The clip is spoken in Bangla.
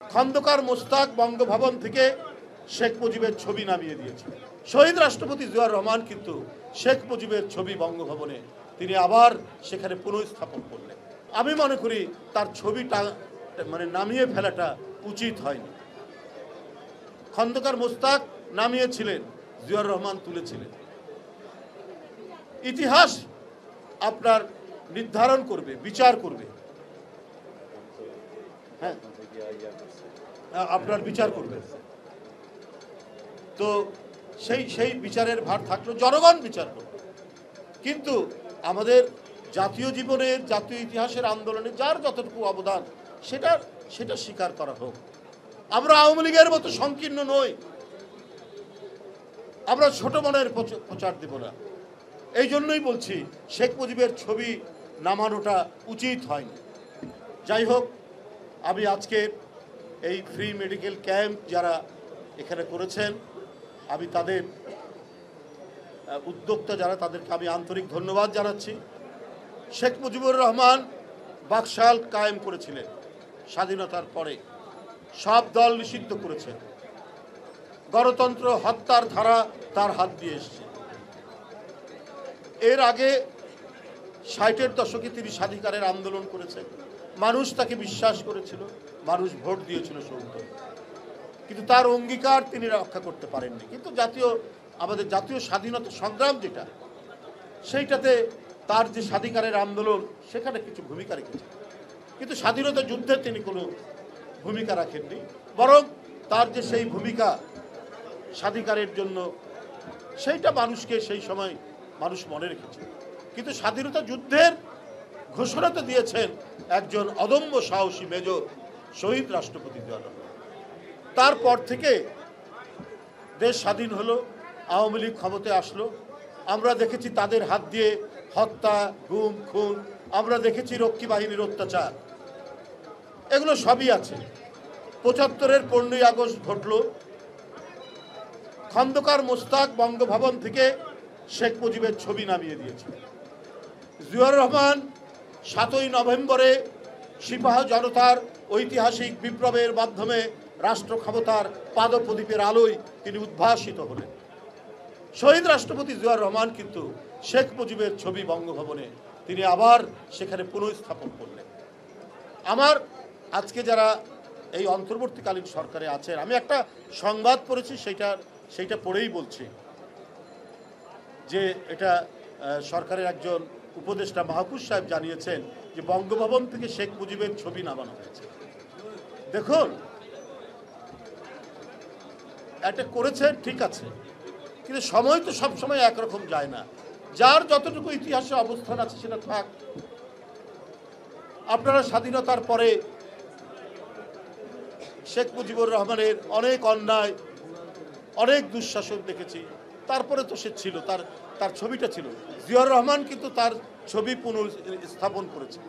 খন্দকার মোস্তাক বঙ্গভবন থেকে শেখ মুজিবের ছবি নামিয়ে দিয়েছে। শহীদ রাষ্ট্রপতি জিয়াউর রহমান কিন্তু শেখ মুজিবের ছবি বঙ্গভবনে তিনি আবার সেখানে পুনঃস্থাপন করলেন। আমি মনে করি তার ছবিটা নামিয়ে ফেলাটা উচিত হয়নি। খন্দকার মোস্তাক নামিয়েছিলেন, জিয়াউর রহমান তুলেছিলেন। ইতিহাস আপনার নির্ধারণ করবে, বিচার করবে। হ্যাঁ, আপনার বিচার করবে। তো সেই বিচারের ভার থাকলো, জনগণ বিচার করবে। কিন্তু আমাদের জাতীয় জীবনের, জাতীয় ইতিহাসের আন্দোলনে যার যতটুকু অবদান সেটা স্বীকার করা হোক। আমরা আওয়ামী লীগের মতো সংকীর্ণ নই, আমরা ছোট মনের প্রচার দেব না। এই জন্যই বলছি শেখ মুজিবের ছবি নামানোটা উচিত হয়নি। যাই হোক, আমি আজকে এই ফ্রি মেডিকেল ক্যাম্প যারা এখানে করেছেন, আমি তাদের উদ্যোক্তা যারা, তাদেরকে আমি আন্তরিক ধন্যবাদ জানাচ্ছি। শেখ মুজিবুর রহমান বাকশাল কায়েম করেছিলেন, স্বাধীনতার পরে সব দল নিষিদ্ধ করেছেন। গণতন্ত্র হত্যার ধারা তার হাত দিয়ে এসছে। এর আগে 60-এর দশকে তিনি স্বাধিকারের আন্দোলন করেছেন, মানুষ তাকে বিশ্বাস করেছিল, মানুষ ভোট দিয়েছিল সৌন্দর্য, কিন্তু তার অঙ্গীকার তিনি রক্ষা করতে পারেননি। কিন্তু আমাদের জাতীয় স্বাধীনতা সংগ্রাম যেটা, সেইটাতে তার যে স্বাধিকারের আন্দোলন সেখানে কিছু ভূমিকা রেখেছে, কিন্তু স্বাধীনতা যুদ্ধে তিনি কোনো ভূমিকা রাখেননি। বরং তার যে সেই ভূমিকা স্বাধিকারের জন্য, সেইটা মানুষকে সেই সময় মানুষ মনে রেখেছে। কিন্তু স্বাধীনতা যুদ্ধের ঘোষণা তো দিয়েছেন একজন অদম্য সাহসী মেজর শহীদ রাষ্ট্রপতি জিয়াউর রহমান। তারপর থেকে দেশ স্বাধীন হলো, আওয়ামী লীগ ক্ষমতায় আসলো। আমরা দেখেছি তাদের হাত দিয়ে হত্যা, গুম, খুন, আমরা দেখেছি রক্ষী বাহিনীর অত্যাচার, এগুলো সবই আছে। 75-এর 15ই আগস্ট ঘটল, খন্দকার মোস্তাক বঙ্গভবন থেকে শেখ মুজিবের ছবি নামিয়ে দিয়েছে। জিয়াউর রহমান 7ই নভেম্বরে সিপাহ জনতার ঐতিহাসিক বিপ্লবের মাধ্যমে রাষ্ট্র ক্ষমতার পাদপ্রদীপের আলোয় তিনি উদ্ভাসিত হলেন। শহীদ রাষ্ট্রপতি জিয়াউর রহমান কিন্তু শেখ মুজিবের ছবি বঙ্গভবনে তিনি আবার সেখানে পুনঃস্থাপন করলেন। আমার আজকে যারা এই অন্তর্বর্তীকালীন সরকারে আছেন, আমি একটা সংবাদ পড়েছি, সেইটা পড়েই বলছি যে এটা সরকারের একজন উপদেষ্টা মাহফুজ সাহেব জানিয়েছেন যে বঙ্গভবন থেকে শেখ মুজিবের ছবি নামানো হয়েছে। দেখুন, এটা করেছে ঠিক আছে, কিন্তু সময় তো সবসময় একরকম যায় না। যার যতটুকু ইতিহাসে অবস্থান আছে সেটা থাক। আপনারা স্বাধীনতার পরে শেখ মুজিবুর রহমানের অনেক অন্যায়, অনেক দুঃশাসন দেখেছি, তারপরে তো সে ছিল, তার ছবিটা ছিল। জিয়াউর রহমান কিন্তু তার ছবি পুনঃস্থাপন করেছে।